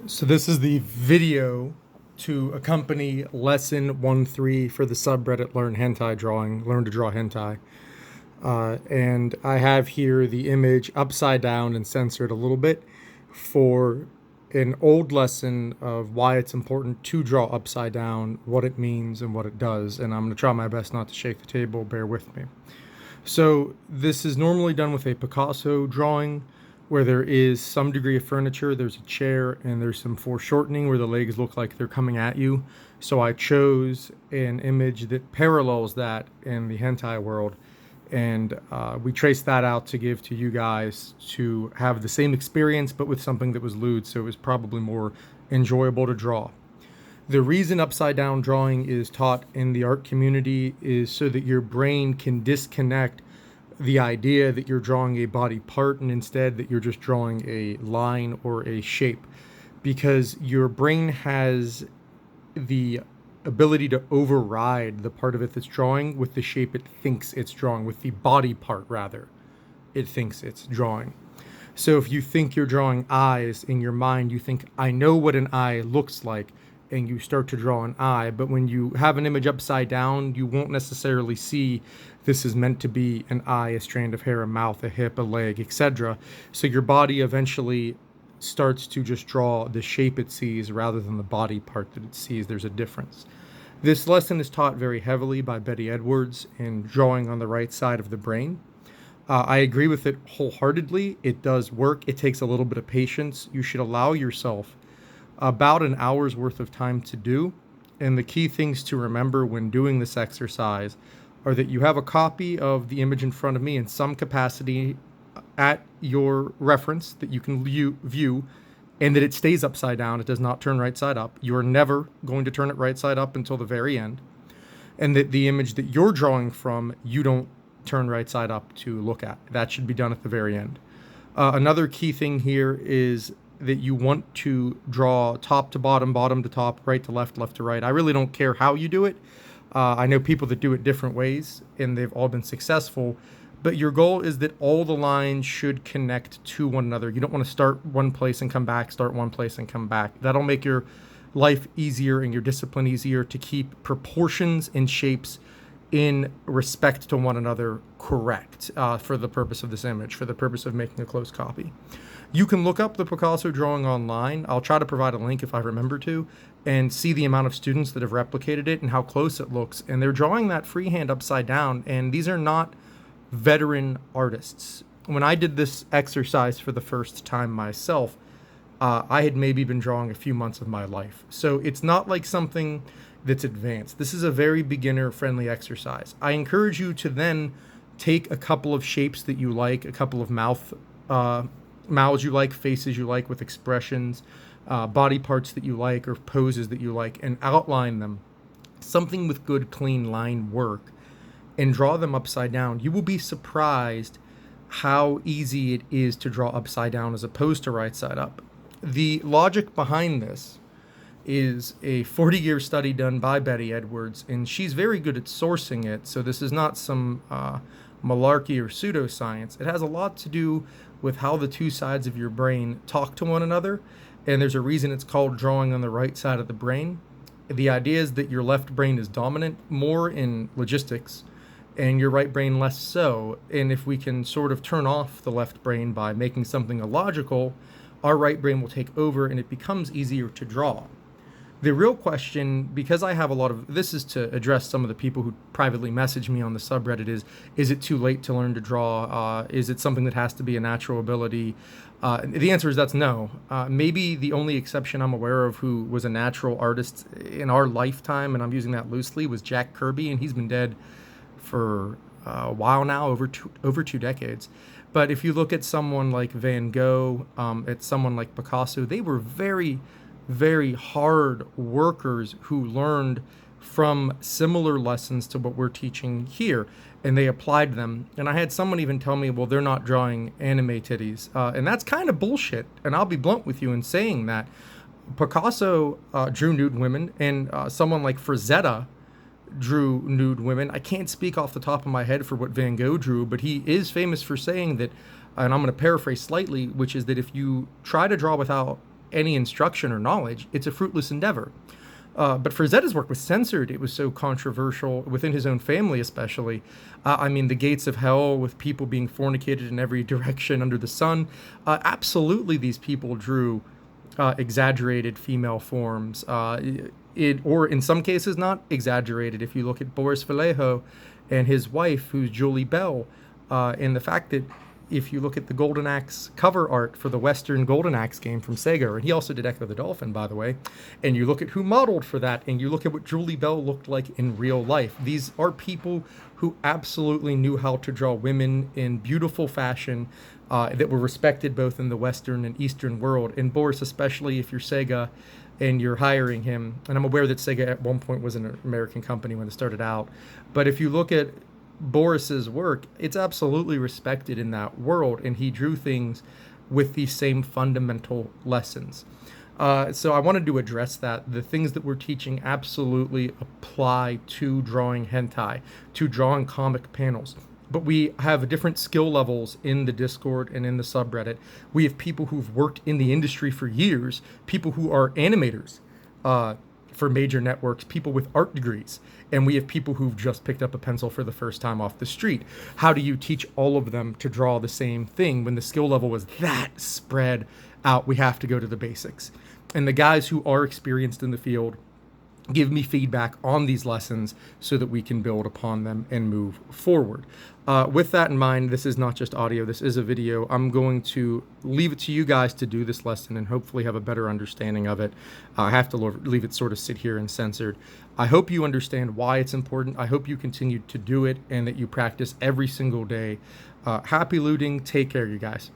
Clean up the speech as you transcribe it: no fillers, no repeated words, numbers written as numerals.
So this is the video to accompany lesson 1-3 for the subreddit Learn to Draw Hentai. And I have here the image upside down and censored a little bit for an old lesson of why it's important to draw upside down, what it means and what it does. And I'm going to try my best not to shake the table, bear with me. So this is normally done with a Picasso drawing where there is some degree of furniture, there's a chair, and there's some foreshortening where the legs look like they're coming at you. So I chose an image that parallels that in the hentai world, and we traced that out to give to you guys to have the same experience but with something that was lewd, so it was probably more enjoyable to draw. The reason upside down drawing is taught in the art community is so that your brain can disconnect the idea that you're drawing a body part and instead that you're just drawing a line or a shape, because your brain has the ability to override the part of it that's drawing with the shape it thinks it's drawing, with the body part rather it thinks it's drawing. So if you think you're drawing eyes in your mind, you think, I know what an eye looks like, and you start to draw an eye. But when you have an image upside down, you won't necessarily see this is meant to be an eye, a strand of hair, a mouth, a hip, a leg, etc. So your body eventually starts to just draw the shape it sees rather than the body part that it sees. There's a difference. This lesson is taught very heavily by Betty Edwards in drawing on the right side of the brain. I agree with it wholeheartedly. It does work. It takes a little bit of patience. You should allow yourself about an hour's worth of time to do. And the key things to remember when doing this exercise are that you have a copy of the image in front of me in some capacity at your reference that you can view, and that it stays upside down. It does not turn right side up. You are never going to turn it right side up until the very end. And that the image that you're drawing from, you don't turn right side up to look at. That should be done at the very end. Another key thing here is that you want to draw top to bottom, bottom to top, right to left, left to right. I really don't care how you do it. I know people that do it different ways, and they've all been successful. But your goal is that all the lines should connect to one another. You don't want to start one place and come back, start one place and come back. That'll make your life easier and your discipline easier to keep proportions and shapes in respect to one another correct for the purpose of this image, for the purpose of making a close copy. You can look up the Picasso drawing online. I'll try to provide a link if I remember to, and see the amount of students that have replicated it and how close it looks. And they're drawing that freehand upside down, and these are not veteran artists. When I did this exercise for the first time myself, I had maybe been drawing a few months of my life. So it's not like something that's advanced. This is a very beginner-friendly exercise. I encourage you to then take a couple of shapes that you like, a couple of mouths you like, faces you like with expressions, body parts that you like or poses that you like, and outline them, something with good, clean line work, and draw them upside down. You will be surprised how easy it is to draw upside down as opposed to right side up. The logic behind this is a 40-year study done by Betty Edwards, and she's very good at sourcing it, so this is not some malarkey or pseudoscience. It has a lot to do with how the two sides of your brain talk to one another, and there's a reason it's called drawing on the right side of the brain. The idea is that your left brain is dominant more in logistics, and your right brain less so. And if we can sort of turn off the left brain by making something illogical, our right brain will take over and it becomes easier to draw. The real question, because I have a lot of, this is to address some of the people who privately message me on the subreddit, is it too late to learn to draw? Is it something that has to be a natural ability? The answer is that's no. Maybe the only exception I'm aware of who was a natural artist in our lifetime, and I'm using that loosely, was Jack Kirby, and he's been dead for a while now, over two decades. But if you look at someone like Van Gogh, at someone like Picasso, they were very, very hard workers who learned from similar lessons to what we're teaching here, and they applied them. And I had someone even tell me, well, they're not drawing anime titties. And that's kind of bullshit. And I'll be blunt with you in saying that. Picasso drew nude women, and someone like Frazetta drew nude women. I can't speak off the top of my head for what Van Gogh drew, but he is famous for saying that, and I'm going to paraphrase slightly, which is that if you try to draw without any instruction or knowledge, it's a fruitless endeavor. But Frazetta's work was censored. It was so controversial within his own family, especially. I mean, the gates of hell with people being fornicated in every direction under the sun. Absolutely, these people drew exaggerated female forms, or in some cases not exaggerated. If you look at Boris Vallejo and his wife, who's Julie Bell, and the fact that if you look at the Golden Axe cover art for the Western Golden Axe game from Sega, and he also did Echo the Dolphin, by the way, and you look at who modeled for that, and you look at what Julie Bell looked like in real life, these are people who absolutely knew how to draw women in beautiful fashion, that were respected both in the Western and Eastern world. And Boris, especially if you're Sega and you're hiring him, and I'm aware that Sega at one point was an American company when it started out, but if you look at Boris's work, it's absolutely respected in that world, and he drew things with these same fundamental lessons. So I wanted to address that. The things that we're teaching absolutely apply to drawing hentai, to drawing comic panels. But we have different skill levels in the Discord and in the subreddit. We have people who've worked in the industry for years, people who are animators, for major networks, people with art degrees, and we have people who've just picked up a pencil for the first time off the street. How do you teach all of them to draw the same thing when the skill level is that spread out? We have to go to the basics. And the guys who are experienced in the field give me feedback on these lessons so that we can build upon them and move forward. With that in mind, this is not just audio, this is a video. I'm going to leave it to you guys to do this lesson and hopefully have a better understanding of it. I have to leave it sort of sit here and censored. I hope you understand why it's important. I hope you continue to do it and that you practice every single day. Happy looting. Take care, you guys.